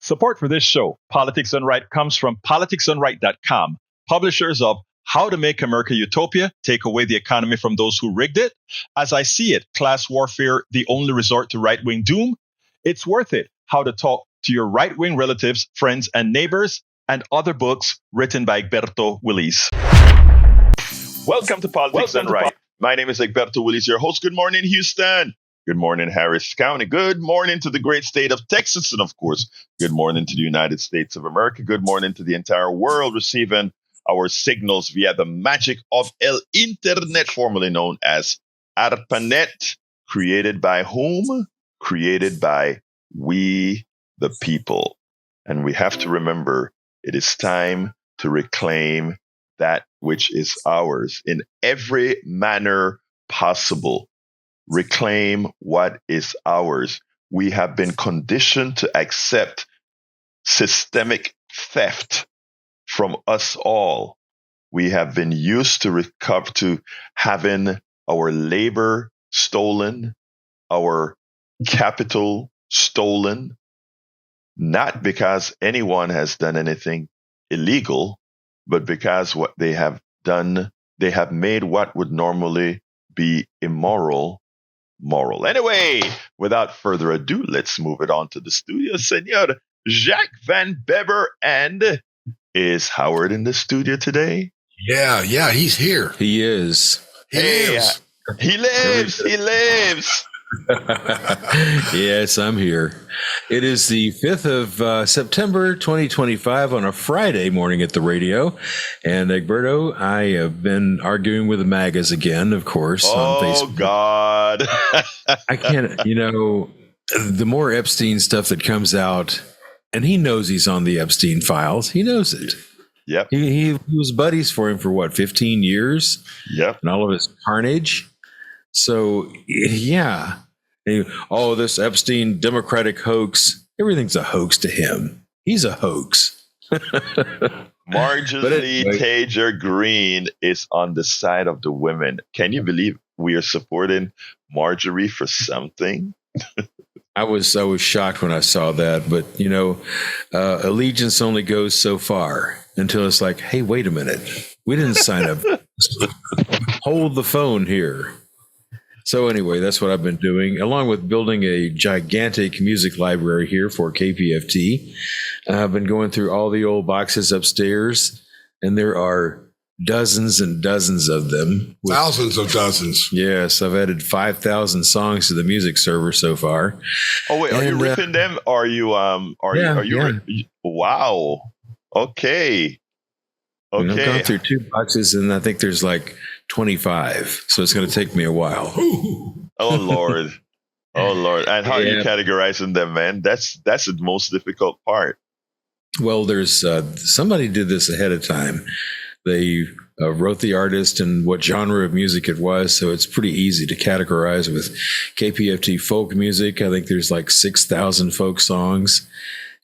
Support for this show, Politics Done Right, comes from politicsdoneright.com, publishers of How to Make America Utopia, Take Away the Economy from Those Who Rigged It, As I See It, Class Warfare, The Only Resort to Right-Wing Doom, It's Worth It, How to Talk to Your Right-Wing Relatives, Friends, and Neighbors, and other books written by Egberto, Willies. Welcome to Politics Done Right. My name is Egberto, Willies, your host. Good morning, Houston. Good morning, Harris County. Good morning to the great state of Texas. And of course, good morning to the United States of America. Good morning to the entire world receiving our signals via the magic of El Internet, formerly known as ARPANET. Created by whom? Created by we, the people. And we have to remember it is time to reclaim that which is ours in every manner possible. Reclaim what is ours. We have been conditioned to accept systemic theft from us all. We have been used to having our labor stolen, our capital stolen, not because anyone has done anything illegal, but because what they have done, they have made what would normally be immoral moral. Anyway, without further ado, let's move it on to the studio. Senor Jacques Van Beber. And is Howard in the studio today? Yeah, he's here. He is. He lives. He lives. Yes, I'm here. It is the 5th of September, 2025 on a Friday morning at the radio. And Egberto, I have been arguing with the MAGAs again, of course, on Facebook. Oh, God. I can't, the more Epstein stuff that comes out, and he knows he's on the Epstein files. He knows it. Yep. He was buddies for him for 15 years? Yep. And all of his carnage. So, yeah. This Epstein Democratic hoax, everything's a hoax to him. He's a hoax. Marjorie Taylor Greene is on the side of the women. Can you believe we are supporting Marjorie for something? I was shocked when I saw that, but allegiance only goes so far until it's like, hey, wait a minute. We didn't sign up. Hold the phone here. So anyway, that's what I've been doing, along with building a gigantic music library here for KPFT. I've been going through all the old boxes upstairs, and there are dozens and dozens of them. Thousands of dozens. Yes, I've added 5,000 songs to the music server so far. Oh wait, are you ripping them? Are you wow. Okay. I've gone through 2 boxes, and I think there's like 25, so it's going to take me a while. Oh Lord. And how are you categorizing them, man? That's the most difficult part. Well, there's somebody did this ahead of time. They wrote the artist and what genre of music it was, so it's pretty easy to categorize with KPFT folk music. I think there's like 6,000 folk songs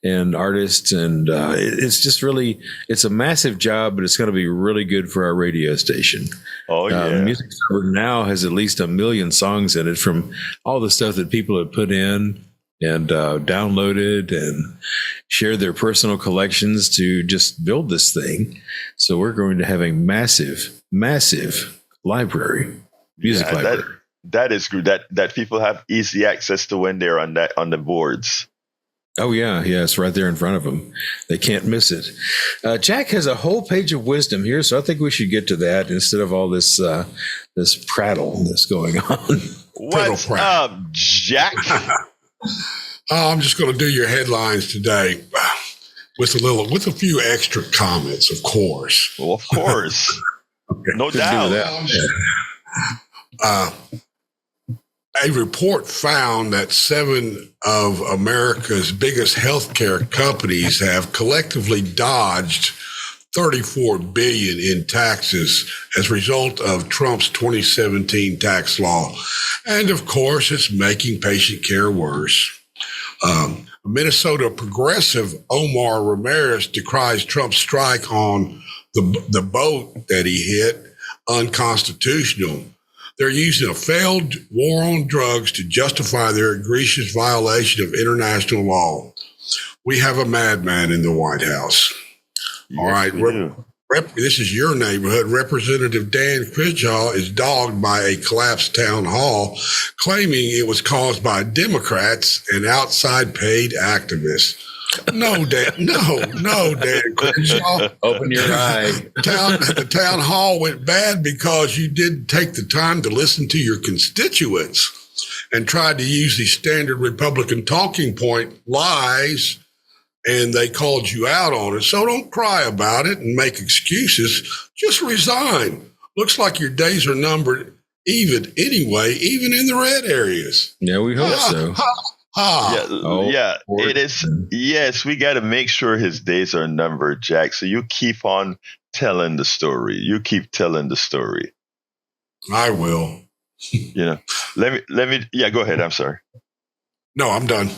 and artists, and it's just really, it's a massive job, but it's going to be really good for our radio station. Oh, yeah. Music Server now has at least 1 million songs in it from all the stuff that people have put in and downloaded and shared their personal collections to just build this thing. So we're going to have a massive, massive library, music library. That is good. That people have easy access to when they're on the boards. Oh, yeah, it's right there in front of them. They can't miss it. Jack has a whole page of wisdom here, so I think we should get to that instead of all this prattle that's going on. What's up, Jack? I'm just going to do your headlines today with a few extra comments, of course. Well, of course. Okay. No doubt. A report found that 7 of America's biggest healthcare companies have collectively dodged $34 billion in taxes as a result of Trump's 2017 tax law. And of course, it's making patient care worse. Minnesota progressive Omar Ramirez decries Trump's strike on the boat that he hit unconstitutional. They're using a failed war on drugs to justify their egregious violation of international law. We have a madman in the White House. All right. This is your neighborhood. Representative Dan Crenshaw is dogged by a collapsed town hall, claiming it was caused by Democrats and outside paid activists. No, Dan Crenshaw. Open your eye. The town hall went bad because you didn't take the time to listen to your constituents and tried to use the standard Republican talking point, lies, and they called you out on it. So don't cry about it and make excuses. Just resign. Looks like your days are numbered even in the red areas. Yeah, we hope so. It is. Yes, we got to make sure his days are numbered, Jack. So you keep on telling the story. You keep telling the story. I will. Let me. Yeah, go ahead. I'm sorry. No, I'm done.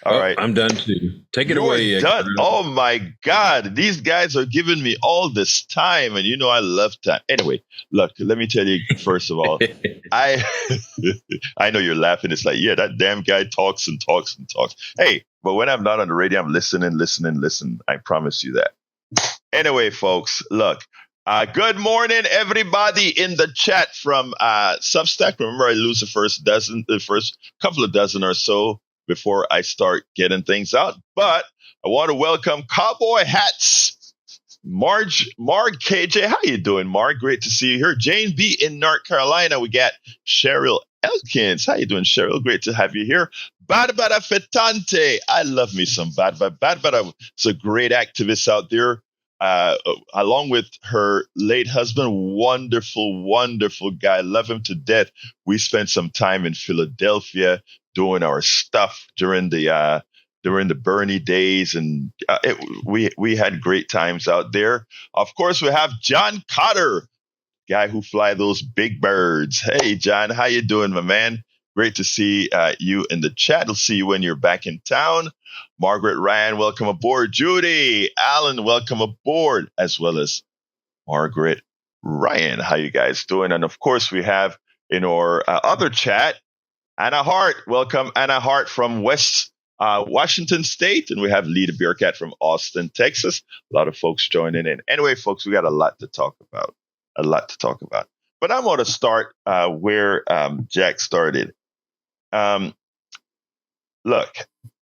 All right. I'm done too. Take it away. Done. Oh my God. These guys are giving me all this time, and I love time. Anyway, look, let me tell you, first of all, I know you're laughing. It's like, yeah, that damn guy talks and talks and talks. Hey, but when I'm not on the radio, I'm listening. I promise you that. Anyway, folks, look. Good morning, everybody in the chat from Substack. Remember, I lose the first couple of dozen or so before I start getting things out. But I want to welcome Cowboy Hats, Marg KJ. How you doing, Marg? Great to see you here. Jane B in North Carolina. We got Cheryl Elkins. How you doing, Cheryl? Great to have you here. Barbara Fetante. I love me some Barbara. Barbara is a great activist out there. Along with her late husband, wonderful guy. Love him to death. We spent some time in Philadelphia doing our stuff during the Bernie days, and we had great times out there. Of course, we have John Cotter, guy who fly those big birds. Hey, John, how you doing, my man? Great to see you in the chat. I'll see you when you're back in town. Margaret Ryan, welcome aboard. Judy Allen, welcome aboard, as well as Margaret Ryan. How you guys doing? And of course, we have in our other chat, Anna Hart. Welcome, Anna Hart from West Washington State. And we have Lita Bearcat from Austin, Texas. A lot of folks joining in. Anyway, folks, we got a lot to talk about. But I'm going to start where Jack started. Look,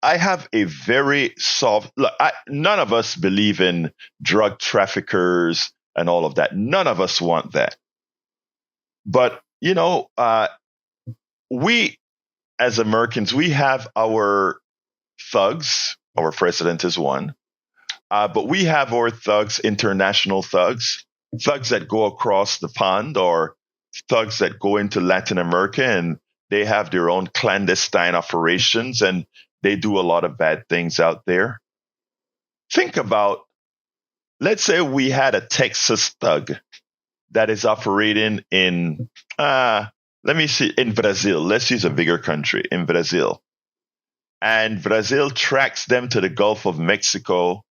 I have a very soft look. None of us believe in drug traffickers and all of that. None of us want that. But, we as Americans, we have our thugs. Our president is one. But we have our thugs, international thugs that go across the pond, or thugs that go into Latin America, and they have their own clandestine operations, and they do a lot of bad things out there. Think about, let's say we had a Texas thug that is operating in, in Brazil. Let's use a bigger country, in Brazil. And Brazil tracks them to the Gulf of Mexico,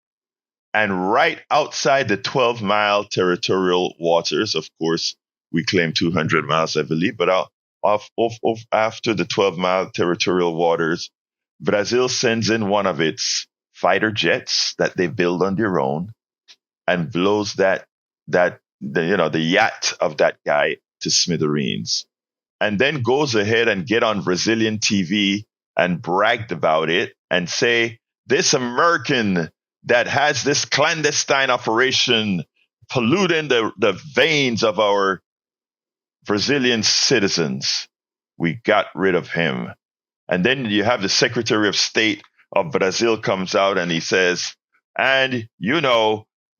and right outside the 12-mile territorial waters, of course, we claim 200 miles, I believe, but after the 12-mile territorial waters, Brazil sends in one of its fighter jets that they build on their own and blows the yacht of that guy to smithereens, and then goes ahead and get on Brazilian TV and bragged about it and say, this American that has this clandestine operation polluting the veins of our Brazilian citizens, we got rid of him. And then you have the Secretary of State of Brazil comes out and he says, and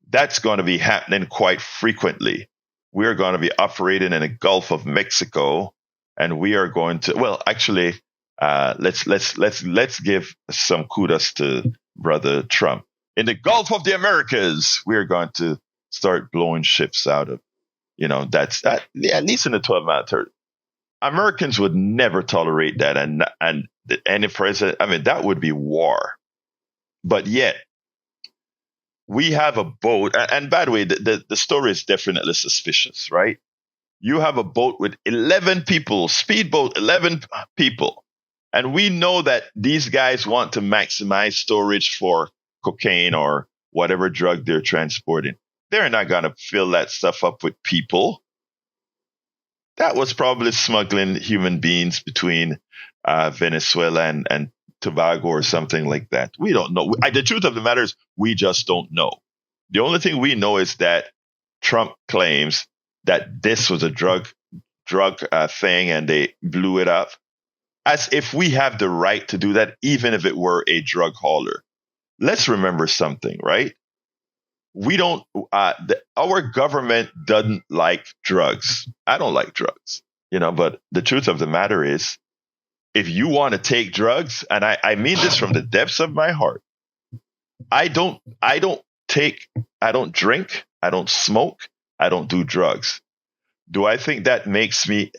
that's going to be happening quite frequently. We're going to be operating in the Gulf of Mexico, and we are going to, well, actually, let's give some kudos to Brother Trump. In the Gulf of the Americas, we're going to start blowing ships out of, at least in the 12-mile territory. Americans would never tolerate that, and any president, that would be war. But yet, we have a boat, and by the way, the story is definitely suspicious, right? You have a boat with 11 people, speedboat, 11 people, And we know that these guys want to maximize storage for cocaine or whatever drug they're transporting. They're not going to fill that stuff up with people. That was probably smuggling human beings between Venezuela and Tobago or something like that. We don't know. The truth of the matter is we just don't know. The only thing we know is that Trump claims that this was a drug thing and they blew it up, as if we have the right to do that, even if it were a drug hauler. Let's remember something, right? We don't, our government doesn't like drugs. I don't like drugs, but the truth of the matter is, if you want to take drugs, and I mean this from the depths of my heart, I don't drink, I don't smoke, I don't do drugs. Do I think that makes me,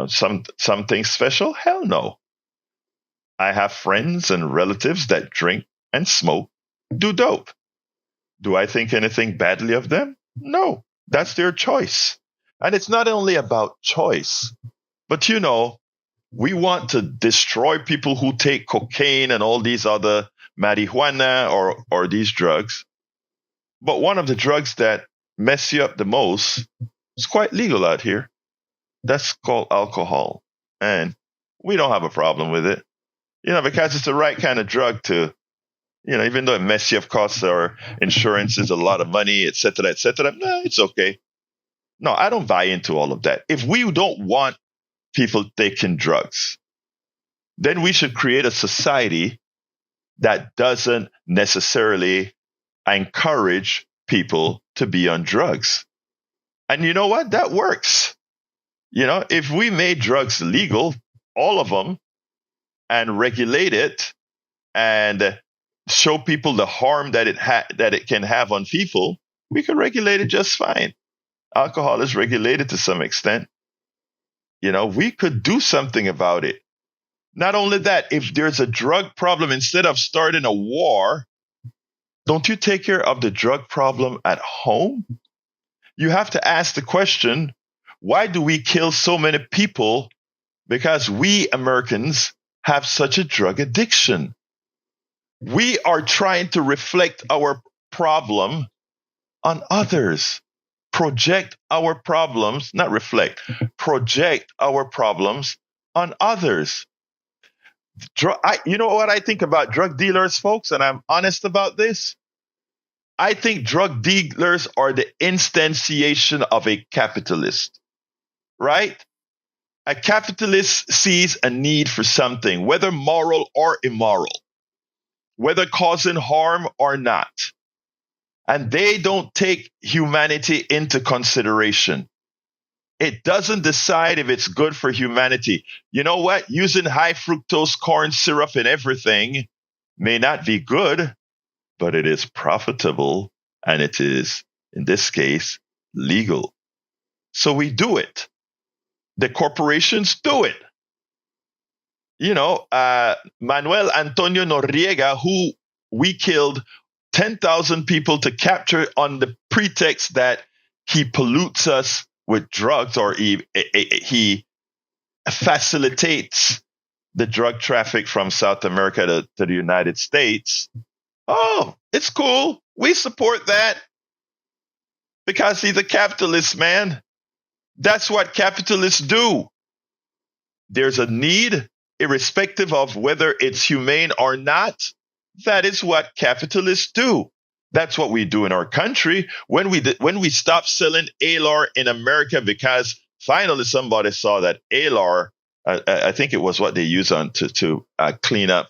something special? Hell no. I have friends and relatives that drink and smoke, do dope. Do I think anything badly of them? No, that's their choice. And it's not only about choice, but we want to destroy people who take cocaine and all these other marijuana or these drugs. But one of the drugs that mess you up the most is quite legal out here. That's called alcohol. And we don't have a problem with it, because it's the right kind of drug to, even though it messes you up, costs our insurance is a lot of money, et cetera, no, it's okay. No, I don't buy into all of that. If we don't want people taking drugs, then we should create a society that doesn't necessarily encourage people to be on drugs. And you know what? That works. If we made drugs legal, all of them, and regulate it and show people the harm that it can have on people, we could regulate it just fine. Alcohol is regulated to some extent. We could do something about it. Not only that, if there's a drug problem, instead of starting a war, don't you take care of the drug problem at home? You have to ask the question, why do we kill so many people? Because we Americans have such a drug addiction. We are trying to reflect our problem on others. Project our problems, not reflect, project our problems on others. You know what I think about drug dealers, folks, and I'm honest about this? I think drug dealers are the instantiation of a capitalist, right? A capitalist sees a need for something, whether moral or immoral, whether causing harm or not. And they don't take humanity into consideration. It doesn't decide if it's good for humanity. You know what? Using high fructose corn syrup in everything may not be good, but it is profitable, and it is, in this case, legal. So we do it. The corporations do it. Manuel Antonio Noriega, who we killed 10,000 people to capture on the pretext that he pollutes us with drugs, or he facilitates the drug traffic from South America to the United States. Oh, it's cool. We support that because he's a capitalist, man. That's what capitalists do. There's a need, irrespective of whether it's humane or not. That is what capitalists do. That's what we do in our country. When we stopped selling ALAR in America, because finally somebody saw that ALAR, I think it was what they use to clean up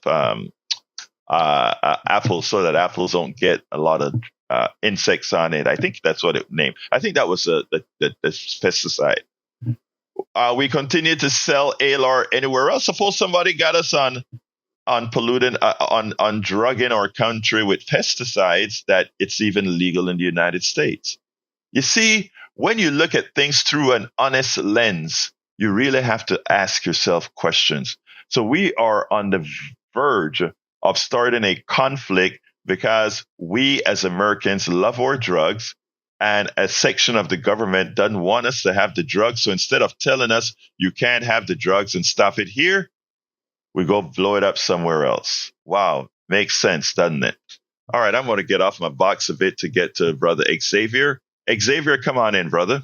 apples so that apples don't get a lot of insects on it. I think that's what it named. I think that was the pesticide. We continue to sell ALAR anywhere else. Suppose somebody got us on polluting, on drugging our country with pesticides, that it's even legal in the United States. You see, when you look at things through an honest lens, you really have to ask yourself questions. So we are on the verge of starting a conflict because we as Americans love our drugs, and a section of the government doesn't want us to have the drugs. So instead of telling us you can't have the drugs and stop it here, we go blow it up somewhere else. Wow. Makes sense, doesn't it? All right. I'm going to get off my box a bit to get to Brother Xavier. Xavier, come on in, brother.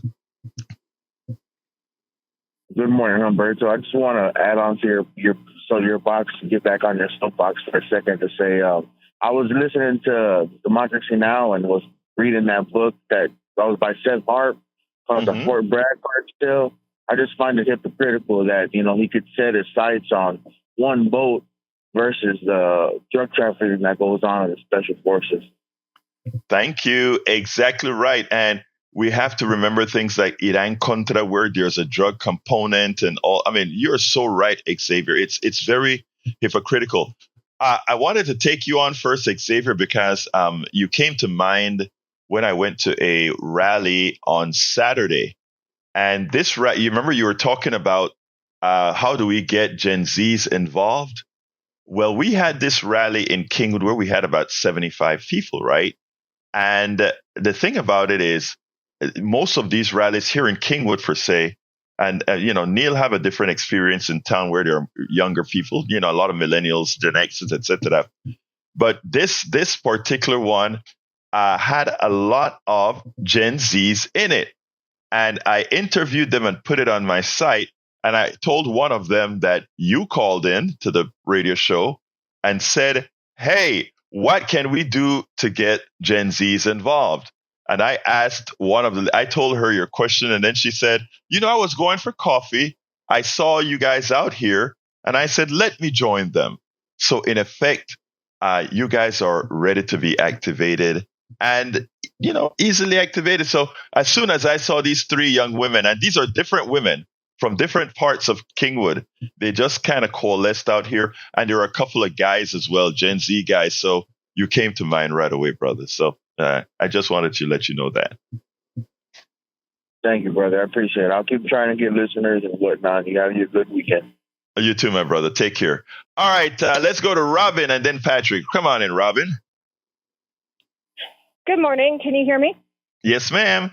Good morning, Egberto. I just want to add on to your box, get back on your soapbox for a second to say, I was listening to Democracy Now! And was reading that book that was by Seth Hart called The Fort Bragg Cartel. I just find it hypocritical that, he could set his sights on one boat versus the drug trafficking that goes on in the special forces. Thank you. Exactly right. And we have to remember things like Iran Contra, where there's a drug component and all. I mean, you're so right, Xavier. It's very hypocritical. I wanted to take you on first, Xavier, because you came to mind when I went to a rally on Saturday. And this, you remember you were talking about how do we get Gen Zs involved? Well, we had this rally in Kingwood where we had about 75 people, right? And the thing about it is, most of these rallies here in Kingwood, per se, and Neil have a different experience in town where there are younger people, a lot of millennials, Gen Xers, etc. But this particular one had a lot of Gen Zs in it, and I interviewed them and put it on my site. And I told one of them that you called in to the radio show and said, "Hey, what can we do to get Gen Zs involved?" And I asked I told her your question, and then she said, I was going for coffee. I saw you guys out here, and I said, let me join them. So in effect, you guys are ready to be activated and, easily activated. So as soon as I saw these three young women, and these are different women from different parts of Kingwood, they just kind of coalesced out here. And there are a couple of guys as well, Gen Z guys. So you came to mind right away, brother. So I just wanted to let you know that. Thank you, brother. I appreciate it. I'll keep trying to get listeners and whatnot. You have a good weekend. You too, my brother. Take care. All right, let's go to Robin and then Patrick. Come on in, Robin. Good morning. Can you hear me? Yes, ma'am.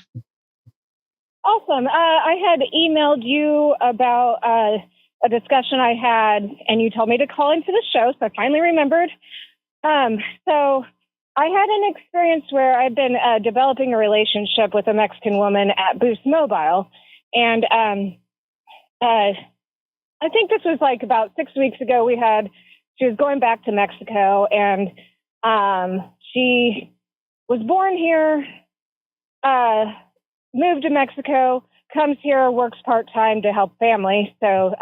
Awesome. I had emailed you about a discussion I had, and you told me to call into the show, so I finally remembered. So I had an experience where I've been developing a relationship with a Mexican woman at Boost Mobile. And I think this was like about 6 weeks ago. She was going back to Mexico, and she was born here, moved to Mexico, comes here, works part-time to help family. So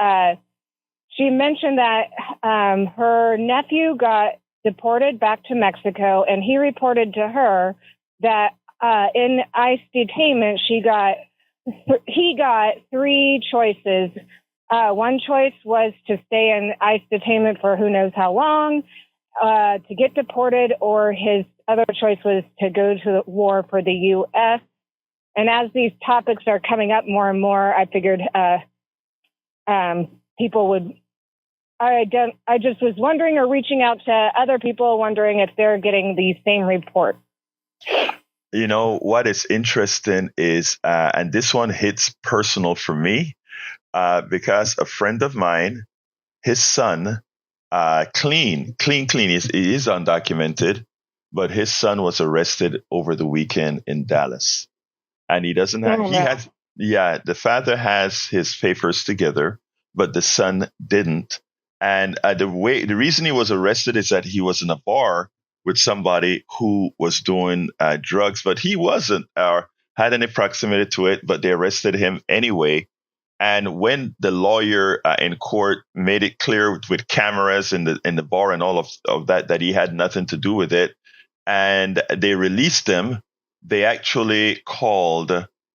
she mentioned that her nephew got deported back to Mexico, and he reported to her that in ICE detainment, he got three choices. One choice was to stay in ICE detainment for who knows how long, to get deported, or his other choice was to go to the war for the U.S. And as these topics are coming up more and more, I figured people would. I just was wondering, or reaching out to other people, wondering if they're getting the same report. What is interesting is, and this one hits personal for me, because a friend of mine, his son, clean, he is undocumented, but his son was arrested over the weekend in Dallas. And he doesn't have, the father has his papers together, but the son didn't. And the reason he was arrested is that he was in a bar with somebody who was doing drugs, but he wasn't or had any proximity to it, but they arrested him anyway. And when the lawyer in court made it clear with cameras in the bar and all of that he had nothing to do with it, and they released him, they actually called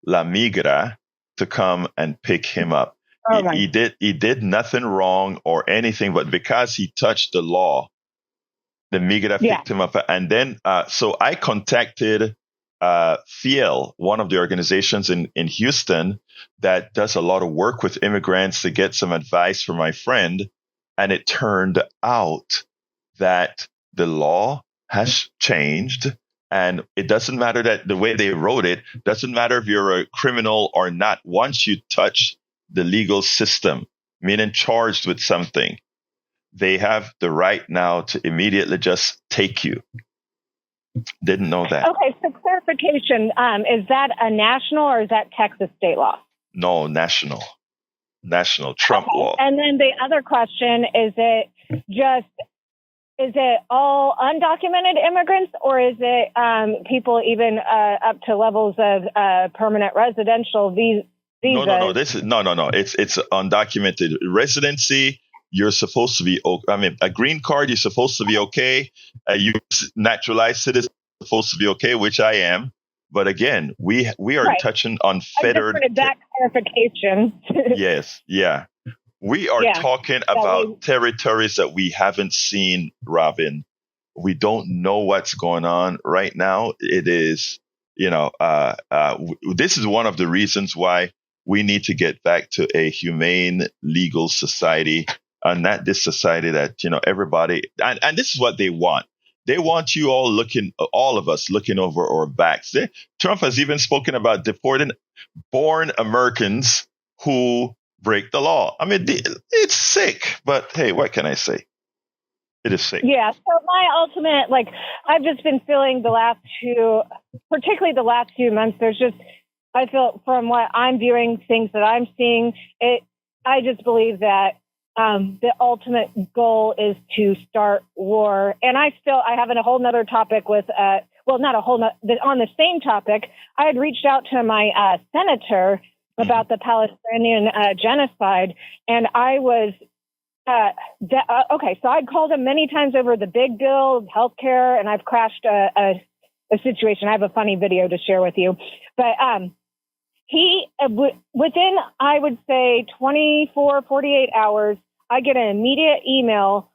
La Migra to come and pick him up. He did nothing wrong or anything, but because he touched the law, the Migra picked him up. And then, so I contacted FIEL, one of the organizations in Houston that does a lot of work with immigrants, to get some advice from my friend. And it turned out that the law has changed. And it doesn't matter that the way they wrote it, doesn't matter if you're a criminal or not. Once you touch the legal system, meaning charged with something, they have the right now to immediately just take you. Didn't know that. Okay, so clarification, is that a national or is that Texas state law? No, national Trump law. And then the other question, is it all undocumented immigrants, or is it people even up to levels of permanent residential visas? No. It's undocumented residency. You're supposed to be, a green card, you're supposed to be okay. You naturalized citizen, supposed to be okay, which I am. But again, we are touching on fettered. I just wanted that clarification. Yes, yeah. We are talking about territories that we haven't seen, Robin. We don't know what's going on right now. It is, this is one of the reasons why we need to get back to a humane legal society, and not this society that, everybody, and this is what they want. They want you all of us looking over our backs. Trump has even spoken about deporting born Americans who break the law. I mean, it's sick, but hey, what can I say? It is sick. Yeah. So my ultimate, I've just been feeling particularly the last few months, I feel from what I'm viewing, things that I'm seeing, I just believe that the ultimate goal is to start war. And I have a whole nother topic with, not a whole on the same topic. I had reached out to my senator about the Palestinian genocide, and I was okay. So I'd called him many times over the big bill of healthcare, and I've crashed a situation. I have a funny video to share with you, but he within, I would say, 48 hours, I get an immediate email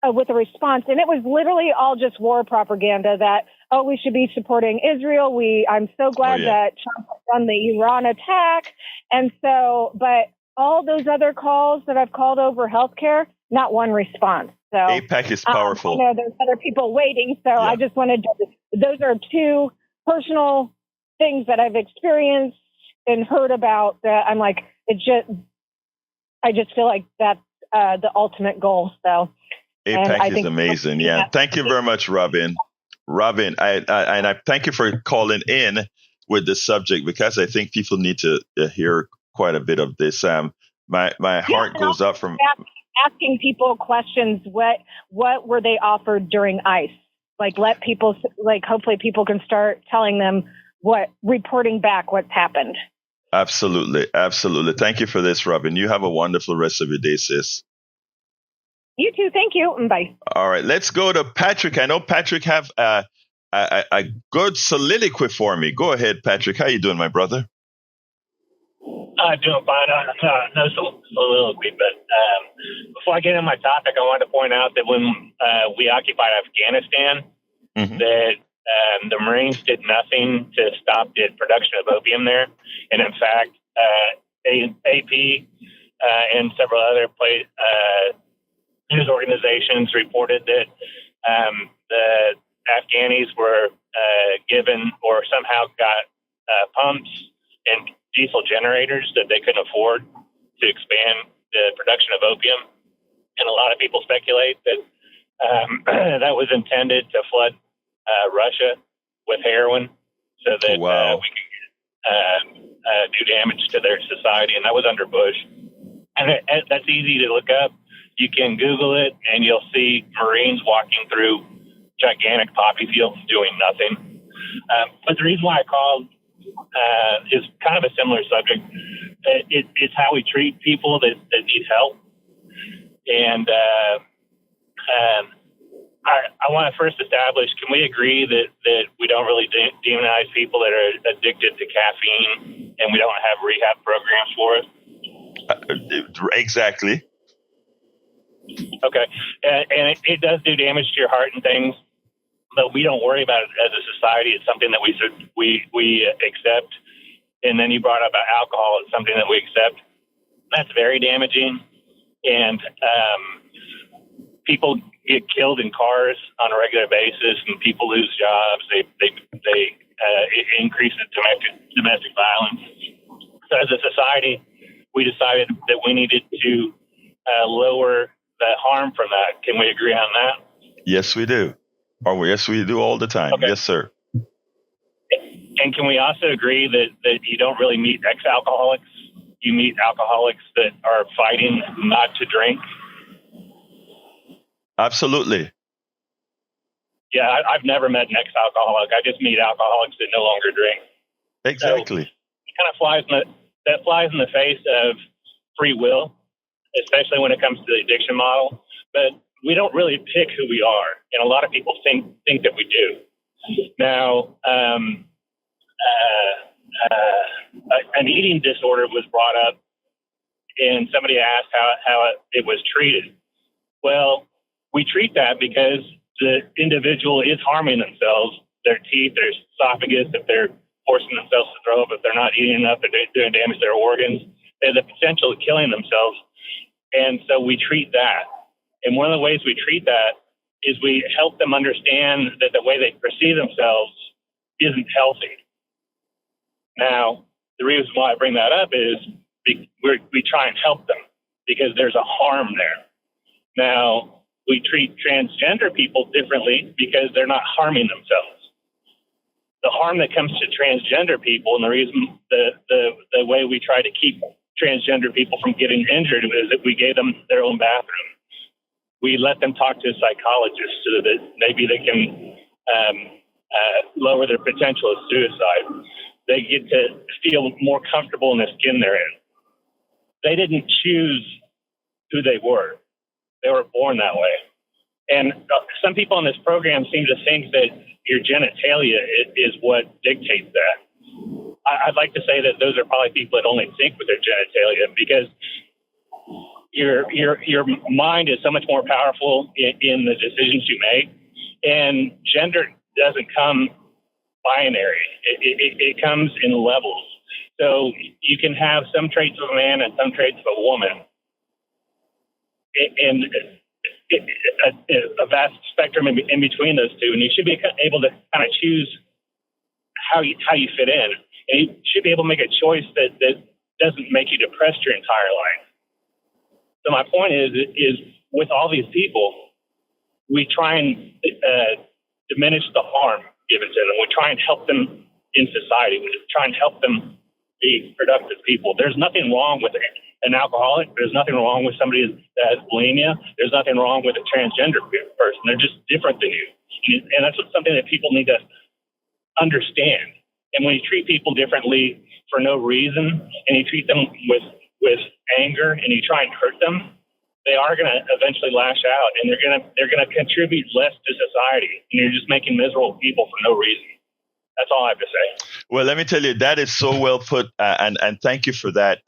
with a response, and it was literally all just war propaganda that, we should be supporting Israel. I'm so glad that Trump has done the Iran attack. And so, but all those other calls that I've called over healthcare, not one response. So AIPAC is powerful. I know there's other people waiting. So I just wanted those are two personal things that I've experienced and heard about that I'm like, I just feel like that's the ultimate goal. So AIPAC is amazing. Yeah. Thank you very much, Robin. Robin, I thank you for calling in with this subject, because I think people need to hear quite a bit of this. My heart goes up from asking people questions. What were they offered during ICE? Let people, hopefully people can start telling them reporting back what's happened. Absolutely. Thank you for this, Robin. You have a wonderful rest of your day, sis. You too. Thank you. And bye. All right. Let's go to Patrick. I know Patrick have a good soliloquy for me. Go ahead, Patrick. How you doing, my brother? Doing fine. No soliloquy, but before I get into my topic, I wanted to point out that when we occupied Afghanistan, that the Marines did nothing to stop the production of opium there. And in fact, AP and several other news organizations reported that the Afghanis were given or somehow got pumps and diesel generators that they couldn't afford to expand the production of opium. And a lot of people speculate that that was intended to flood Russia with heroin so that we could do damage to their society. And that was under Bush. And that's easy to look up. You can Google it, and you'll see Marines walking through gigantic poppy fields doing nothing. But the reason why I called is kind of a similar subject. It's how we treat people that need help. And I want to first establish, can we agree that we don't really demonize people that are addicted to caffeine, and we don't have rehab programs for it? Exactly. Okay. And it does do damage to your heart and things, but we don't worry about it as a society. It's something that we accept. And then you brought up about alcohol. It's something that we accept. That's very damaging. And people get killed in cars on a regular basis, and people lose jobs. They increase the domestic violence. So as a society, we decided that we needed to lower the harm from that. Can we agree on that? Yes, we do. Yes, we do all the time. Okay. Yes, sir. And can we also agree that you don't really meet ex-alcoholics? You meet alcoholics that are fighting not to drink? Absolutely. Yeah, I've never met an ex-alcoholic. I just meet alcoholics that no longer drink. Exactly. So it kind of flies in the face of free will, especially when it comes to the addiction model. But we don't really pick who we are, and a lot of people think that we do. Now, an eating disorder was brought up, and somebody asked how it was treated. Well, we treat that because the individual is harming themselves, their teeth, their esophagus, if they're forcing themselves to throw up, if they're not eating enough, if they're doing damage to their organs, they have the potential of killing themselves. And so we treat that. And one of the ways we treat that is we help them understand that the way they perceive themselves isn't healthy. Now, the reason why I bring that up is we try and help them because there's a harm there. Now, we treat transgender people differently because they're not harming themselves. The harm that comes to transgender people, and the reason the way we try to keep transgender people from getting injured is that we gave them their own bathroom. We let them talk to a psychologist so that maybe they can lower their potential of suicide. They get to feel more comfortable in the skin they're in. They didn't choose who they were. They were born that way. And some people in this program seem to think that your genitalia is what dictates that. I'd like to say that those are probably people that only think with their genitalia, because your mind is so much more powerful in the decisions you make. And gender doesn't come binary. It comes in levels. So you can have some traits of a man and some traits of a woman. And a vast spectrum in between those two, and you should be able to kind of choose how you fit in, and you should be able to make a choice that doesn't make you depressed your entire life. So my point is with all these people, we try and diminish the harm given to them. We try and help them in society. We try and help them be productive people. There's nothing wrong with an alcoholic. There's nothing wrong with somebody that has bulimia. There's nothing wrong with a transgender person. They're just different than you. And that's something that people need to understand. And when you treat people differently for no reason, and you treat them with anger, and you try and hurt them, they are going to eventually lash out, and they're going to contribute less to society. And you're just making miserable people for no reason. That's all I have to say. Well, let me tell you, that is so well put, and thank you for that.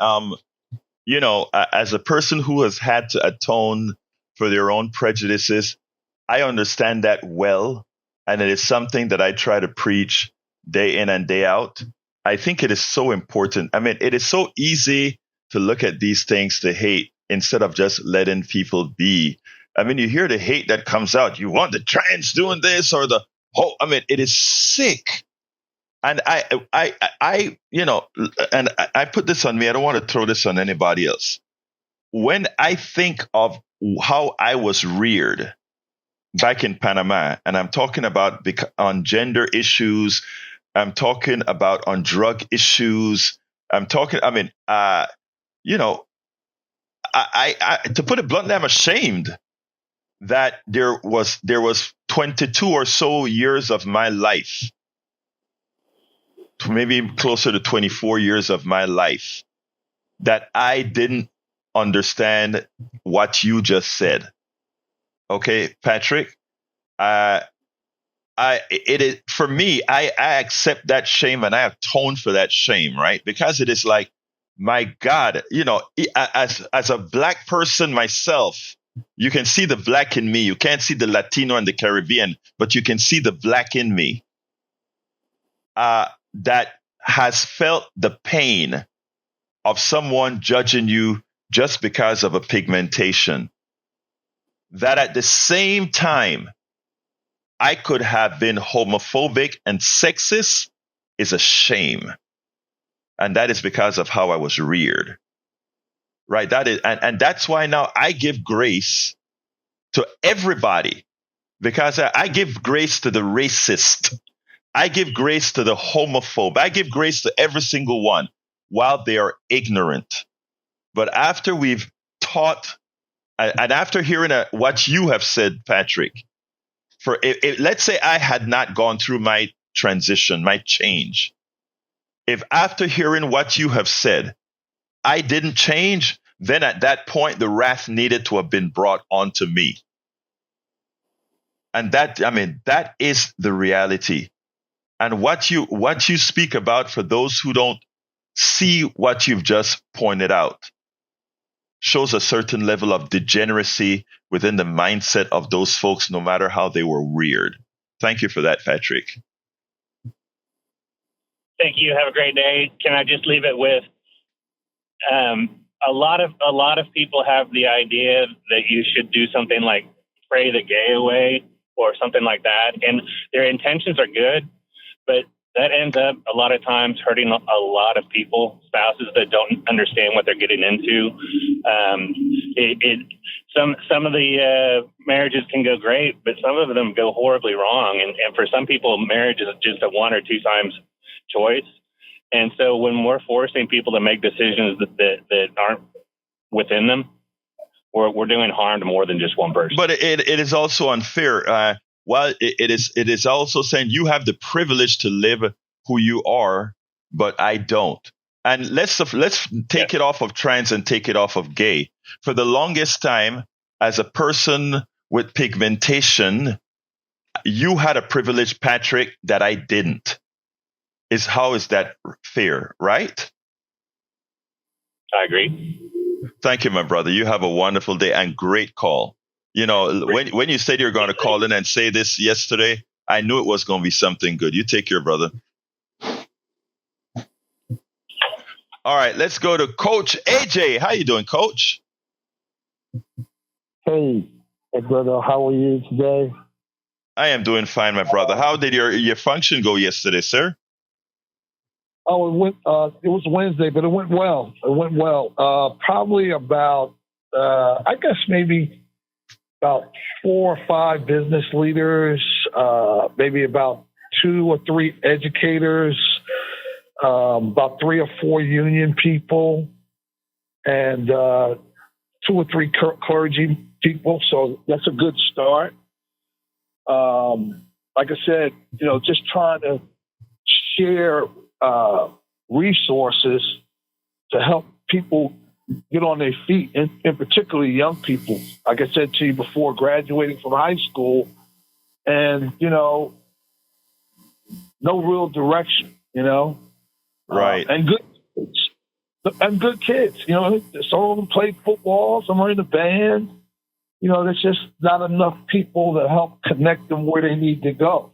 As a person who has had to atone for their own prejudices, I understand that well, and it is something that I try to preach day in and day out. I think it is so important. I mean, it is so easy to look at these things to hate instead of just letting people be. I mean, you hear the hate that comes out. You want the trans doing this or the whole. I mean, it is sick. And I put this on me. I don't want to throw this on anybody else. When I think of how I was reared back in Panama, and I'm talking about on gender issues, I'm talking about on drug issues, to put it bluntly, I'm ashamed that there was 22 or so years of my life, maybe closer to 24 years of my life, that I didn't understand what you just said. Okay, Patrick, it is for me. I accept that shame and I atone for that shame, right? Because it is like, my God, as a black person myself, you can see the black in me. You can't see the Latino and the Caribbean, but you can see the black in me. That has felt the pain of someone judging you just because of a pigmentation. That at the same time, I could have been homophobic and sexist is a shame. And that is because of how I was reared. Right. That is, and that's why now I give grace to everybody, because I give grace to the racist. I give grace to the homophobe. I give grace to every single one while they are ignorant. But after we've taught, and after hearing what you have said, Patrick, let's say I had not gone through my transition, my change. If after hearing what you have said, I didn't change, then at that point, the wrath needed to have been brought onto me. And that is the reality. And what you speak about, for those who don't see what you've just pointed out, shows a certain level of degeneracy within the mindset of those folks, no matter how they were reared. Thank you for that, Patrick. Thank you. Have a great day. Can I just leave it with a lot of people have the idea that you should do something like pray the gay away or something like that, and their intentions are good, but that ends up a lot of times hurting a lot of people, spouses that don't understand what they're getting into. Some of the marriages can go great, but some of them go horribly wrong. And for some people, marriage is just a one or two times choice. And so when we're forcing people to make decisions that aren't within them, we're doing harm to more than just one person. But it is also unfair. Well, it is also saying you have the privilege to live who you are, but I don't. And let's take it off of trans and take it off of gay. For the longest time, as a person with pigmentation, you had a privilege, Patrick, that I didn't. How is that fair, right? I agree. Thank you, my brother. You have a wonderful day and great call. You know, when you said you were going to call in and say this yesterday, I knew it was going to be something good. You take care, brother. All right, let's go to Coach AJ. How you doing, Coach? Hey, Egberto, how are you today? I am doing fine, my brother. How did your function go yesterday, sir? Oh, it was Wednesday, but it went well. Probably about, I guess maybe about 4 or 5 business leaders, maybe about 2 or 3 educators, about 3 or 4 union people, and 2 or 3 clergy people. So that's a good start. Like I said, just trying to share resources to help people get on their feet, and particularly young people. Like I said to you before, graduating from high school and, no real direction, Right. And good kids, some of them played football, some are in the band. There's just not enough people to help connect them where they need to go.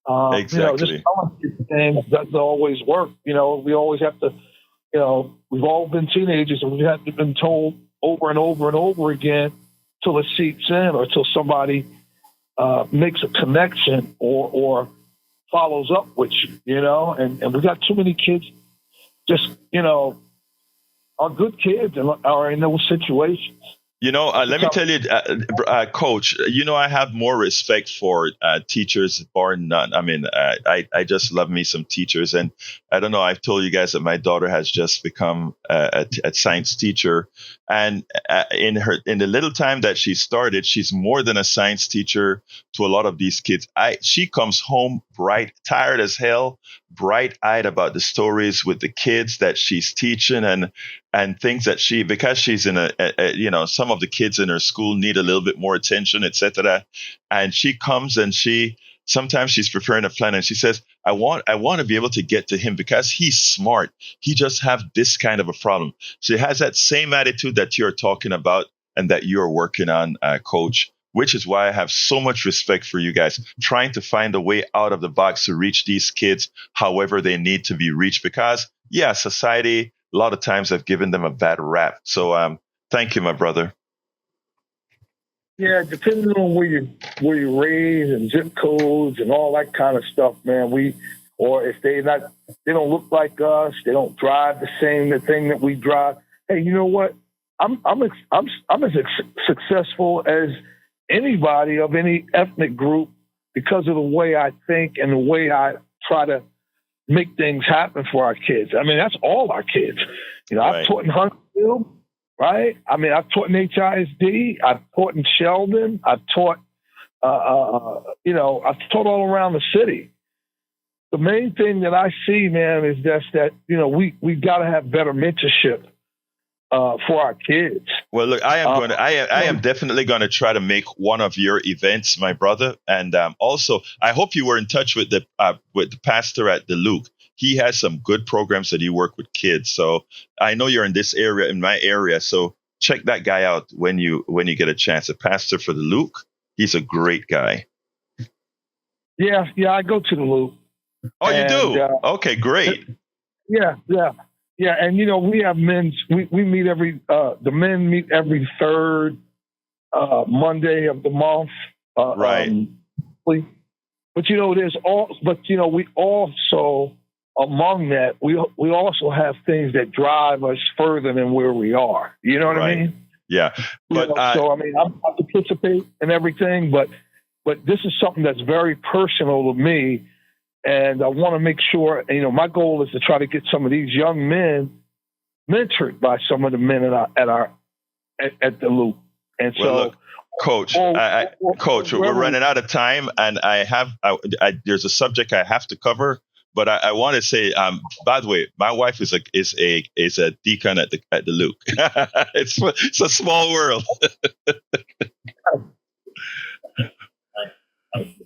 Exactly. Just telling people things doesn't always work. We always have to, we've all been teenagers and we have been told over and over and over again till it seeps in or till somebody makes a connection or follows up with you, and we got too many kids just, are good kids and are in those situations. Let me tell you, Coach, I have more respect for teachers, bar none. I mean, I just love me some teachers. And I don't know, I've told you guys that my daughter has just become a science teacher. And in the little time that she started, she's more than a science teacher to a lot of these kids. She comes home bright, tired as hell, bright-eyed about the stories with the kids that she's teaching and things that because she's in some of the kids in her school need a little bit more attention, etc. And she comes and sometimes she's preparing a plan and she says, I want to be able to get to him because he's smart. He just have this kind of a problem. She has that same attitude that you're talking about and that you're working on, Coach, which is why I have so much respect for you guys trying to find a way out of the box to reach these kids however they need to be reached, because society a lot of times have given them a bad rap. So thank you, my brother. Yeah, depending on where you're raised and zip codes and all that kind of stuff, man. Or if they don't look like us, they don't drive the thing that we drive. Hey, you know what? I'm as successful as anybody of any ethnic group because of the way I think and the way I try to make things happen for our kids. I mean, that's all our kids. You know, I've taught in Huntsville, right? I mean, I've taught in HISD. I've taught in Sheldon. I've taught, I've taught all around the city. The main thing that I see, man, is just that, we got to have better mentorship for our kids. Well, look, I am definitely going to try to make one of your events, my brother. And also, I hope you were in touch with the pastor at the Luke. He has some good programs that he work with kids. So I know you're in this area, in my area. So check that guy out when you get a chance. A pastor for the Luke. He's a great guy. Yeah, I go to the Luke. Oh, you do? Okay, great. Yeah. And we have men's. We meet the men meet every third Monday of the month. Right. But there's all. But we also, among that, we also have things that drive us further than where we are. You know what I mean? Yeah. But I participate in everything, but this is something that's very personal to me. And I want to make sure, my goal is to try to get some of these young men mentored by some of the men at the Loop. And look, Coach, Coach, we're running out of time, and there's a subject I have to cover. But I want to say, by the way, my wife is a deacon at the Luke. It's a small world.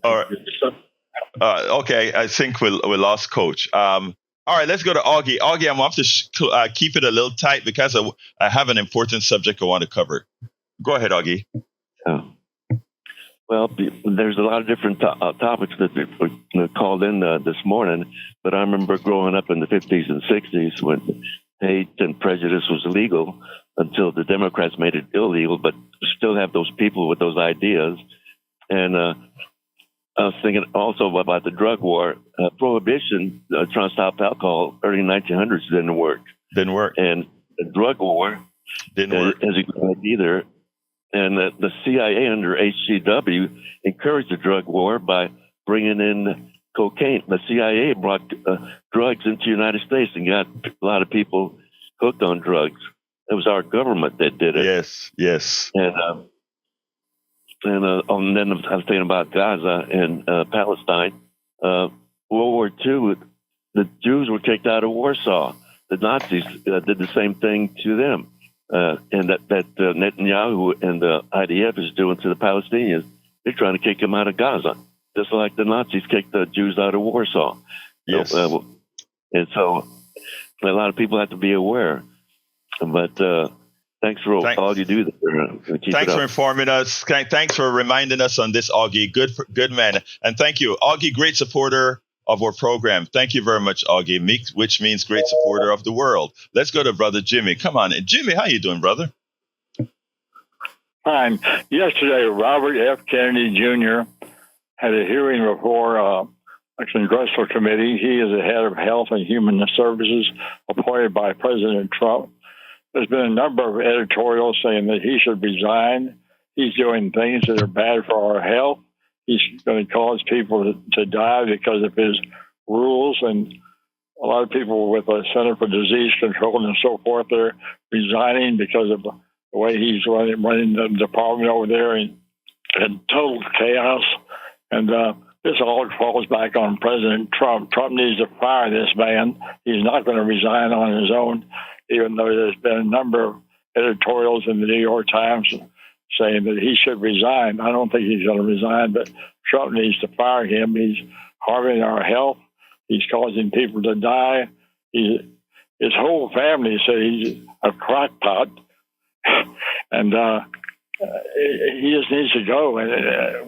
All right. Okay, I think we lost Coach. All right, let's go to Augie. Augie, I'm off to keep it a little tight because I have an important subject I want to cover. Go ahead, Augie. Well, there's a lot of different topics that were called in this morning, but I remember growing up in the 50s and 60s when hate and prejudice was illegal until the Democrats made it illegal, but still have those people with those ideas. And I was thinking also about the drug war. Prohibition, trying to stop alcohol, early 1900s didn't work. And the drug war didn't work either. And the CIA under HCW encouraged the drug war by bringing in cocaine. The CIA brought drugs into the United States and got a lot of people hooked on drugs. It was our government that did it. Yes. And then I was thinking about Gaza and Palestine. World War II, the Jews were kicked out of Warsaw. The Nazis did the same thing to them. And that Netanyahu and the IDF is doing to the Palestinians. They're trying to kick them out of Gaza, just like the Nazis kicked the Jews out of Warsaw. Yes. And so a lot of people have to be aware. But thanks for all you do there. Thanks for informing us. Thanks for reminding us on this, Augie. Good man. And thank you, Augie, great supporter of our program. Thank you very much, Augie, which means great supporter of the world. Let's go to Brother Jimmy. Come on. Jimmy, how you doing, brother? Fine. Yesterday, Robert F. Kennedy Jr. had a hearing before a Congressional committee. He is the head of Health and Human Services appointed by President Trump. There's been a number of editorials saying that he should resign. He's doing things that are bad for our health. He's going to cause people to die because of his rules. And a lot of people with the Center for Disease Control and so forth, they're resigning because of the way he's running the department over there in total chaos. And this all falls back on President Trump. Trump needs to fire this man. He's not going to resign on his own, even though there's been a number of editorials in the New York Times saying that he should resign. I don't think he's going to resign, but Trump needs to fire him. He's harming our health. He's causing people to die. His whole family said he's a crackpot, and he just needs to go. And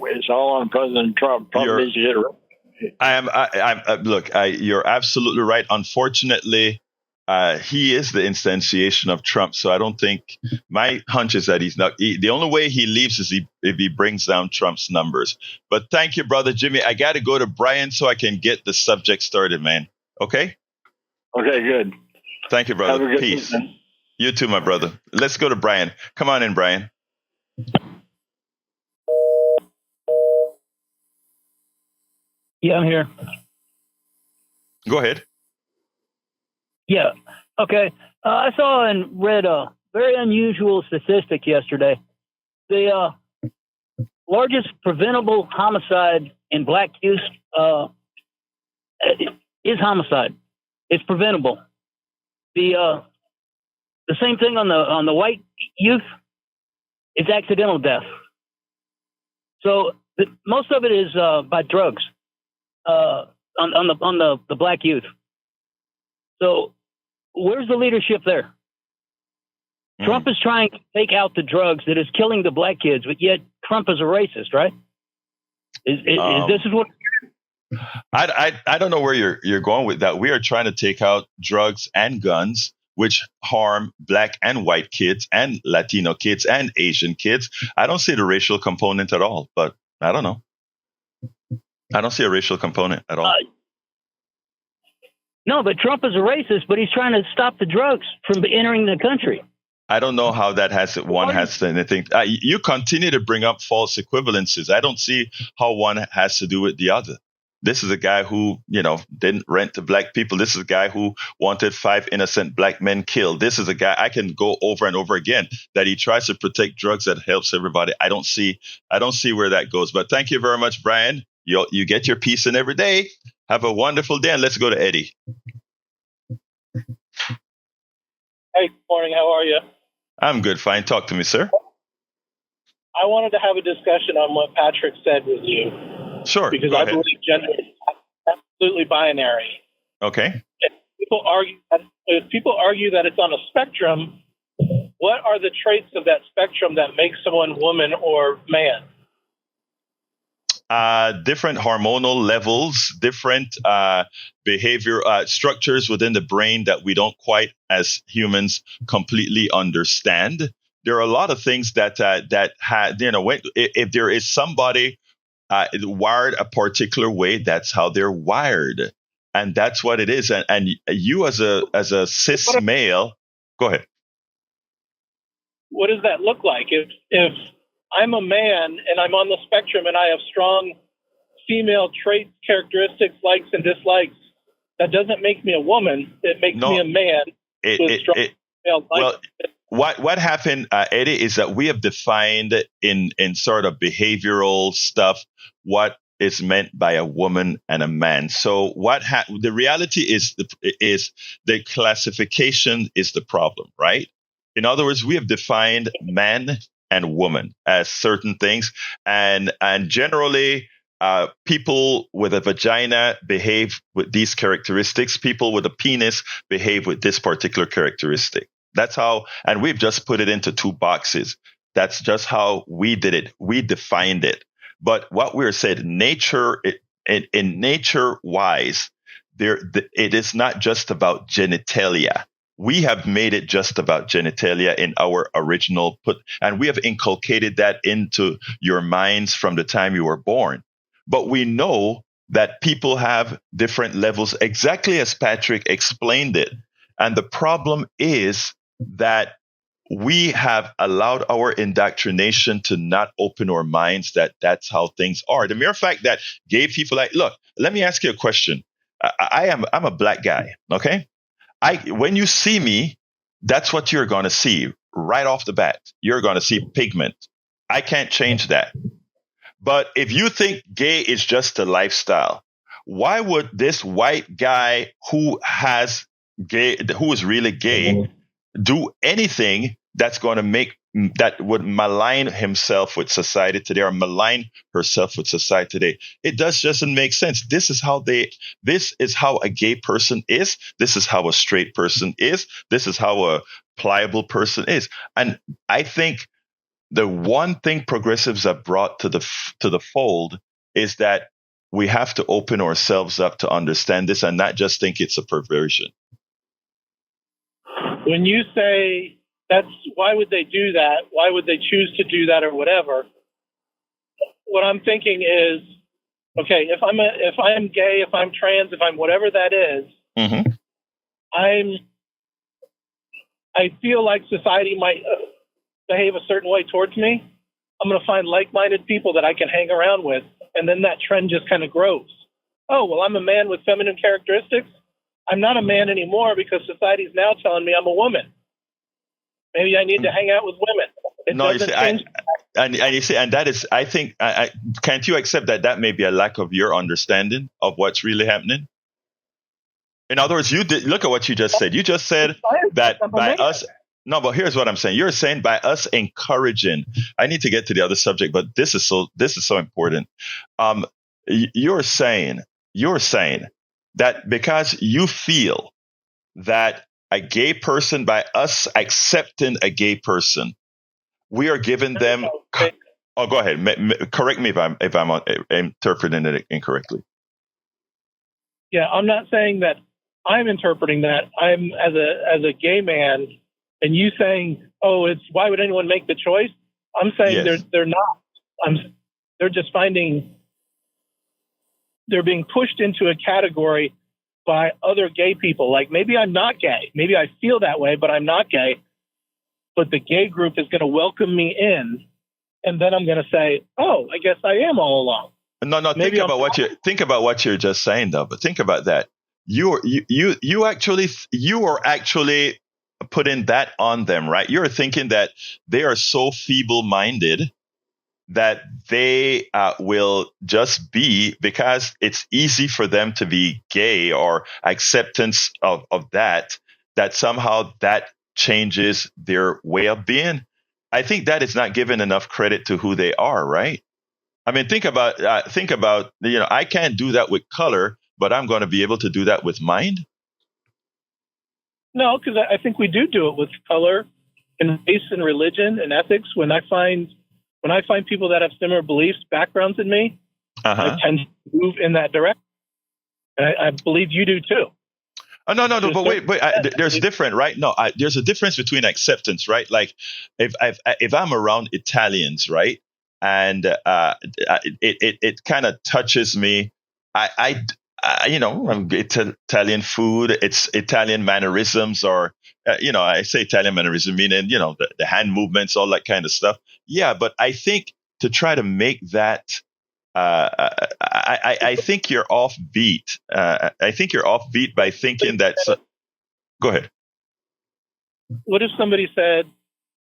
it's all on President Trump. Trump needs to get rid. You're absolutely right. Unfortunately, he is the instantiation of Trump. So I don't think, my hunch is that he's not. The only way he leaves is if he brings down Trump's numbers. But thank you, Brother Jimmy. I got to go to Brian so I can get the subject started, man. Okay? Okay, good. Thank you, brother. Peace. Evening. You too, my brother. Let's go to Brian. Come on in, Brian. Yeah, I'm here. Go ahead. Yeah. Okay. I saw and read a very unusual statistic yesterday. The largest preventable homicide in black youth is homicide. It's preventable. The same thing on the white youth. It's accidental death. So most of it is by drugs on the black youth. So where's the leadership there? Trump is trying to take out the drugs that is killing the black kids, but yet Trump is a racist, right? This is what? I don't know where you're going with that. We are trying to take out drugs and guns, which harm black and white kids and Latino kids and Asian kids. I don't see the racial component at all, but I don't know. I don't see a racial component at all. No, but Trump is a racist, but he's trying to stop the drugs from entering the country. I don't know how that has anything. You continue to bring up false equivalences. I don't see how one has to do with the other. This is a guy who, didn't rent to black people. This is a guy who wanted 5 innocent black men killed. This is a guy I can go over and over again that he tries to protect drugs that helps everybody. I don't see where that goes. But thank you very much, Brian. You get your piece in every day. Have a wonderful day, and let's go to Eddie. Hey, good morning. How are you? I'm good. Fine. Talk to me, sir. I wanted to have a discussion on what Patrick said with you. Sure. Because I believe gender is absolutely binary. Okay. If people argue that it's on a spectrum, what are the traits of that spectrum that make someone woman or man? Different hormonal levels, different behavior structures within the brain that we don't quite, as humans, completely understand. There are a lot of things that if there is somebody wired a particular way, that's how they're wired, and that's what it is. And you, as a cis male, go ahead. What does that look like? If I'm a man and I'm on the spectrum and I have strong female traits, characteristics, likes and dislikes, that doesn't make me a woman. It makes me a man with strong female likes. Well, what happened, Eddie, is that we have defined in sort of behavioral stuff what is meant by a woman and a man. So the reality is the classification is the problem, right? In other words, we have defined man and woman as certain things, and generally people with a vagina behave with these characteristics. People with a penis behave with this particular characteristic. That's how, and we've just put it into 2 boxes. That's just how we did it. We defined it. But what we're said, nature, in nature wise, it is not just about genitalia. We have made it just about genitalia in our original and we have inculcated that into your minds from the time you were born. But we know that people have different levels, exactly as Patrick explained it. And the problem is that we have allowed our indoctrination to not open our minds that that's how things are. The mere fact that gay people look, let me ask you a question. I'm a black guy, okay? When you see me, that's what you're going to see right off the bat. You're going to see pigment. I can't change that. But if you think gay is just a lifestyle, why would this white guy who is really gay do anything that's going to that would malign himself with society today or malign herself with society today? It doesn't make sense. This is how a gay person is. This is how a straight person is. This is how a pliable person is. And I think the one thing progressives have brought to the fold is that we have to open ourselves up to understand this and not just think it's a perversion. When you say why would they do that? Why would they choose to do that or whatever? What I'm thinking is, okay, if I'm gay, if I'm trans, if I'm whatever that is, mm-hmm. I feel like society might behave a certain way towards me. I'm going to find like-minded people that I can hang around with, and then that trend just kind of grows. oh, well, I'm a man with feminine characteristics. I'm not a man anymore because society's now telling me I'm a woman. Maybe I need to hang out with women. And that is, I think, can't you accept that may be a lack of your understanding of what's really happening? In other words, look at what you just said. You just said that by us. No, but here's what I'm saying. You're saying by us encouraging. I need to get to the other subject, but this is so important. You're saying that because you feel that a gay person, by us accepting a gay person, we are giving them. Oh, go ahead. Correct me if I'm interpreting it incorrectly. Yeah, I'm not saying that I'm interpreting that. I'm as a gay man, and you saying, "Oh, it's why would anyone make the choice?" I'm saying Yes. they're not. They're just finding they're being pushed into a category by other gay people. Like, maybe I'm not gay. Maybe I feel that way, but I'm not gay. But the gay group is going to welcome me in, and then I'm going to say, "Oh, I guess I am all along." No. Think about what you're just saying, though. But think about that. You are actually putting that on them, right? You're thinking that they are so feeble-minded that they will just be, because it's easy for them to be gay, or acceptance of that somehow that changes their way of being. I think that is not giving enough credit to who they are, right? I mean, think about, I can't do that with color, but I'm going to be able to do that with mind. No, because I think we do it with color and race and religion and ethics. When I find people that have similar beliefs, backgrounds in me, I tend to move in that direction. And I believe you do too. Oh, no, but wait, there's different, right? No, there's a difference between acceptance, right? Like if I'm around Italians, right, and it kind of touches me. Italian food, it's Italian mannerisms, or I say Italian mannerism meaning the hand movements, all that kind of stuff. Yeah, but I think to try to make that, I think you're offbeat. I think you're offbeat by thinking that. Go ahead. What if somebody said,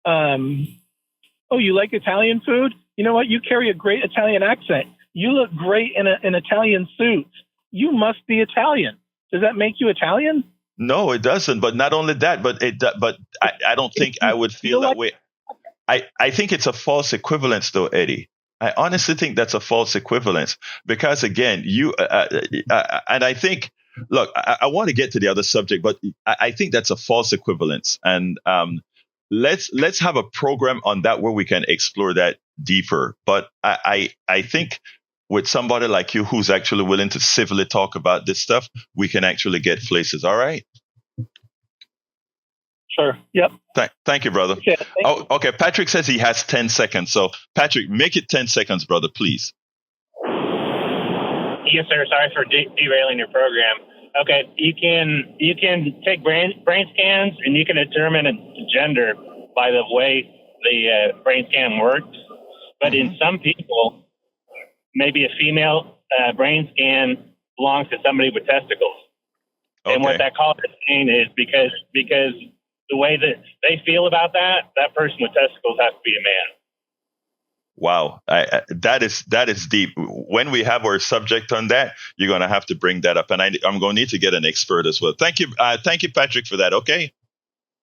"Oh, you like Italian food? You know what? You carry a great Italian accent. You look great in an Italian suit. You must be Italian." Does that make you Italian? No, it doesn't. But not only that, but I don't think I would feel that way. I think it's a false equivalence, though, Eddie. I honestly think that's a false equivalence, because again, and I think, look, I want to get to the other subject, but I think that's a false equivalence. And let's have a program on that where we can explore that deeper. But I think with somebody like you who's actually willing to civilly talk about this stuff, we can actually get places. All right. Sure. Yep. Thank you, brother. Yeah, okay. Patrick says he has 10 seconds. So, Patrick, make it 10 seconds, brother, please. Yes, sir. Sorry for derailing your program. Okay, you can take brain scans, and you can determine a gender by the way the brain scan works. But in some people, maybe a female brain scan belongs to somebody with testicles. Okay. And what that caller is saying is because the way that they feel about that person with testicles has to be a man. Wow, that is deep. When we have our subject on that, you're going to have to bring that up, and I'm going to need to get an expert as well. Thank you, Patrick, for that. Okay.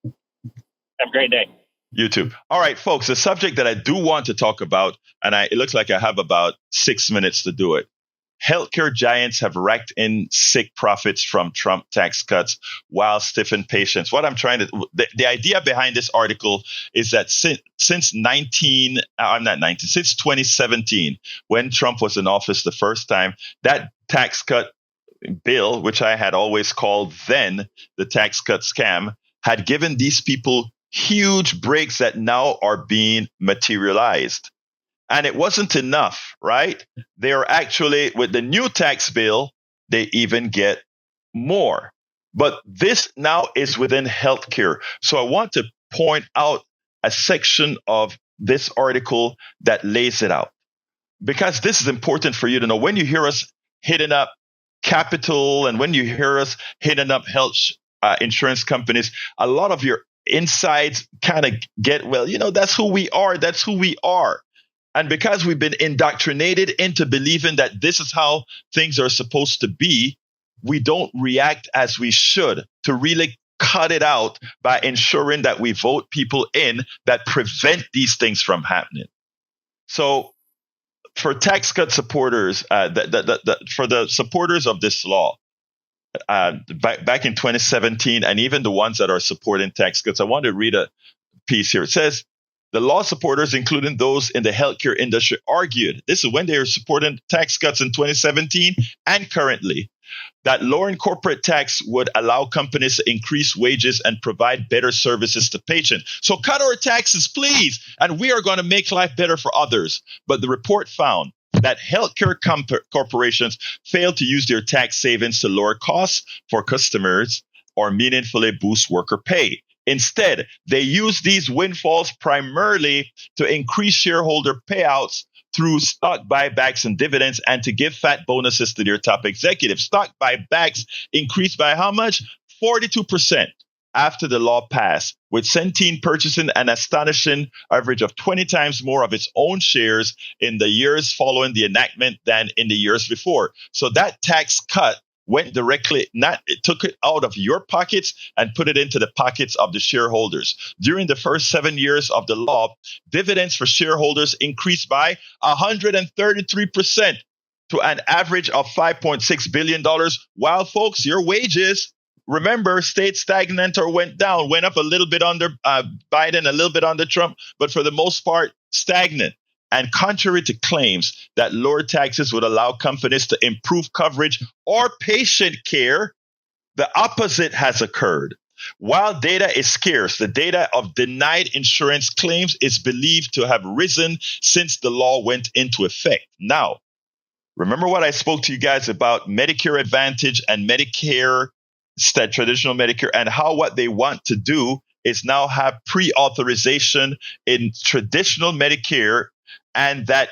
Have a great day. You too. All right, folks. The subject that I do want to talk about, and it looks like I have about 6 minutes to do it. Healthcare giants have raked in sick profits from Trump tax cuts while stiffing patients. What I'm trying to, the idea behind this article is that since 2017, when Trump was in office the first time, that tax cut bill, which I had always called then the tax cut scam, had given these people huge breaks that now are being materialized. And it wasn't enough, right? They are actually, with the new tax bill, they even get more. But this now is within healthcare. So I want to point out a section of this article that lays it out, because this is important for you to know. When you hear us hitting up capital, and when you hear us hitting up health insurance companies, a lot of your insides kind of get, well, that's who we are. That's who we are. And because we've been indoctrinated into believing that this is how things are supposed to be, we don't react as we should to really cut it out by ensuring that we vote people in that prevent these things from happening. So for tax cut supporters, for the supporters of this law, back in 2017, and even the ones that are supporting tax cuts, I want to read a piece here. It says, the law supporters, including those in the healthcare industry, argued, this is when they were supporting tax cuts in 2017 and currently, that lowering corporate tax would allow companies to increase wages and provide better services to patients. So cut our taxes, please, and we are going to make life better for others. But the report found that healthcare corporations fail to use their tax savings to lower costs for customers or meaningfully boost worker pay. Instead, they use these windfalls primarily to increase shareholder payouts through stock buybacks and dividends, and to give fat bonuses to their top executives. Stock buybacks increased by how much? 42% after the law passed, with Centene purchasing an astonishing average of 20 times more of its own shares in the years following the enactment than in the years before. So that tax cut went directly, it took it out of your pockets and put it into the pockets of the shareholders. During the first 7 years of the law, dividends for shareholders increased by 133% to an average of $5.6 billion, while, folks, your wages, remember, stayed stagnant or went up a little bit under Biden, a little bit under Trump, but for the most part, stagnant. And contrary to claims that lower taxes would allow companies to improve coverage or patient care, the opposite has occurred. While data is scarce, the data of denied insurance claims is believed to have risen since the law went into effect. Now, remember what I spoke to you guys about Medicare Advantage and Medicare, traditional Medicare, and how what they want to do is now have pre-authorization in traditional Medicare, and that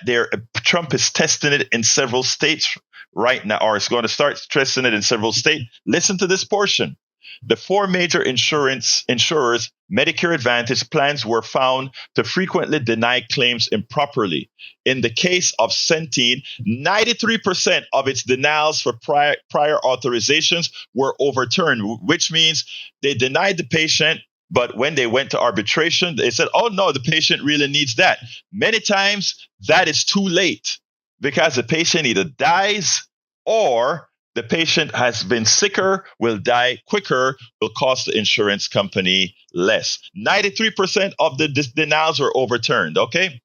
Trump is testing it in several states right now, or is going to start testing it in several states. Listen to this portion. The four major insurers' Medicare Advantage plans were found to frequently deny claims improperly. In the case of Centene, 93% of its denials for prior authorizations were overturned, which means they denied the patient, but when they went to arbitration, they said, oh, no, the patient really needs that. Many times that is too late because the patient either dies or the patient has been sicker, will die quicker, will cost the insurance company less. 93% of the denials were overturned, okay?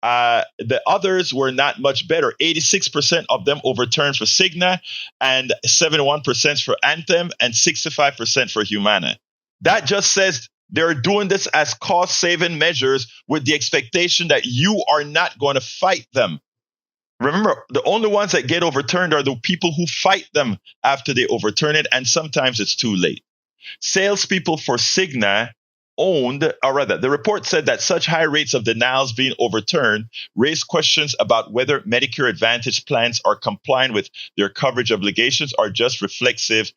The others were not much better. 86% of them overturned for Cigna, and 71% for Anthem, and 65% for Humana. That just says they're doing this as cost-saving measures with the expectation that you are not going to fight them. Remember, the only ones that get overturned are the people who fight them after they overturn it, and sometimes it's too late. Salespeople for Cigna the report said that such high rates of denials being overturned raise questions about whether Medicare Advantage plans are complying with their coverage obligations or just reflexive,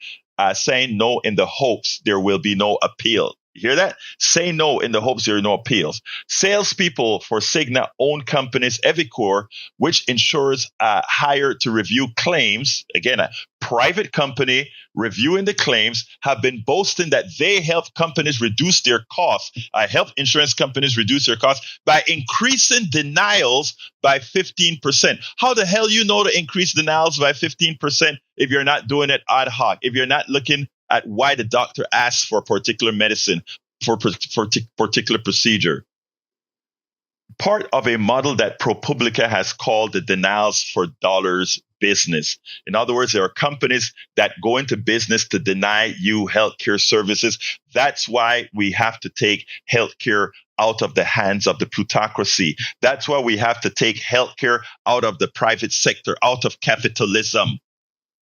saying no in the hopes there will be no appeal. You hear that? Say no in the hopes there are no appeals. Salespeople for Cigna-owned companies, Evicor, which insurers hire to review claims, again, a private company reviewing the claims, have been boasting that they help companies reduce their costs, help insurance companies reduce their costs by increasing denials by 15%. How the hell you know to increase denials by 15% if you're not doing it ad hoc, if you're not looking at why the doctor asks for particular medicine, for particular procedure? Part of a model that ProPublica has called the denials for dollars business. In other words, there are companies that go into business to deny you healthcare services. That's why we have to take healthcare out of the hands of the plutocracy. That's why we have to take healthcare out of the private sector, out of capitalism,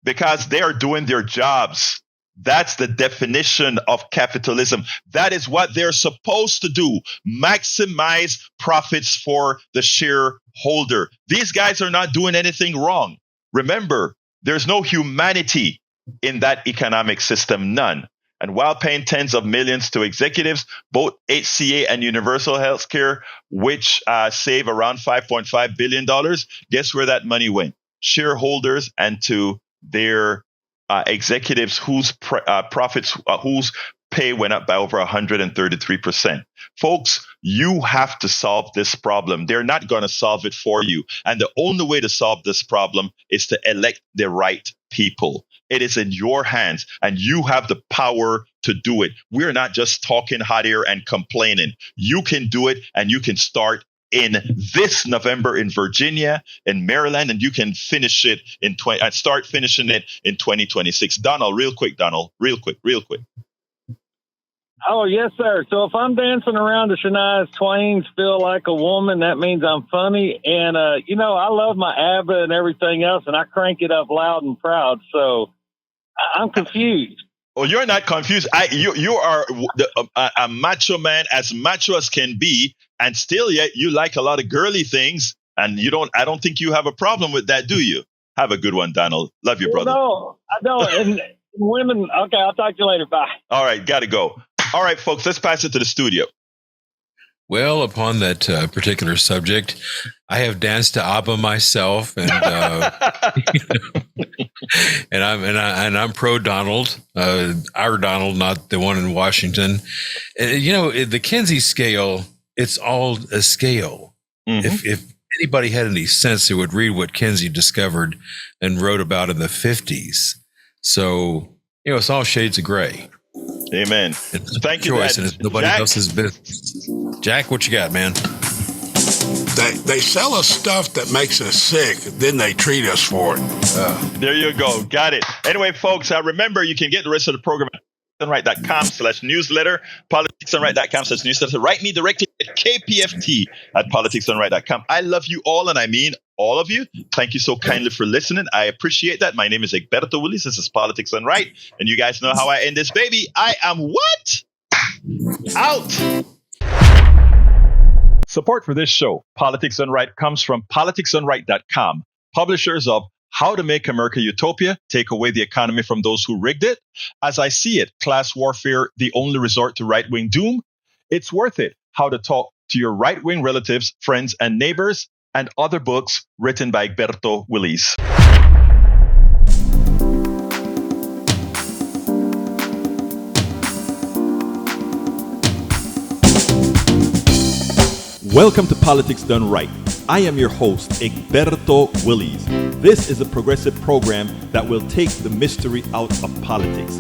because they are doing their jobs. That's the definition of capitalism. That is what they're supposed to do. Maximize profits for the shareholder. These guys are not doing anything wrong. Remember, There's no humanity in that economic system, none. And while paying tens of millions to executives, both HCA and Universal Healthcare, which save around $5.5 billion, guess where that money went? Shareholders and to their executives whose profits, whose pay went up by over 133%. Folks, you have to solve this problem. They're not going to solve it for you. And the only way to solve this problem is to elect the right people. It is in your hands, and you have the power to do it. We're not just talking hot air and complaining. You can do it, and you can start in this November in Virginia, in Maryland, and you can finish it start finishing it in 2026. Donald, real quick. Oh, yes, sir. So if I'm dancing around to Shania Twain's Feel Like a Woman, that means I'm funny. And, I love my ABBA and everything else, and I crank it up loud and proud. So I'm confused. Well, you're not confused. You are a macho man, as macho as can be, and still yet you like a lot of girly things, and I don't think you have a problem with that, do you? Have a good one, Donald. Love you, brother. No, I don't. And women, okay, I'll talk to you later. Bye. All right, got to go. All right, folks, let's pass it to the studio. Well, upon that particular subject, I have danced to ABBA myself, and and I'm pro Donald, our Donald, not the one in Washington. The Kinsey scale, it's all a scale. Mm-hmm. If anybody had any sense, they would read what Kinsey discovered and wrote about in the 50s. So, it's all shades of gray. Amen. Thank you. Choice, and it's nobody else's business. Jack, what you got, man? They sell us stuff that makes us sick, then they treat us for it. There you go. Got it. Anyway, folks, remember you can get the rest of the program at politicsdoneright.com/newsletter, politicsdoneright.com/newsletter. Write me directly at kpft@politicsdoneright.com. I love you all, and I mean all of you. Thank you so kindly for listening. I appreciate that. My name is Egberto Willies. This is Politics Done Right, and you guys know how I end this baby. I am what? Out. Support for this show, Politics Done Right, comes from politicsdoneright.com, publishers of How to Make America Utopia, Take Away the Economy from Those Who Rigged It. As I See It, Class Warfare, The Only Resort to Right-Wing Doom. It's Worth It, How to Talk to Your Right-Wing Relatives, Friends, and Neighbors, and other books written by Egberto Willies. Welcome to Politics Done Right. I am your host, Egberto Willies. This is a progressive program that will take the mystery out of politics.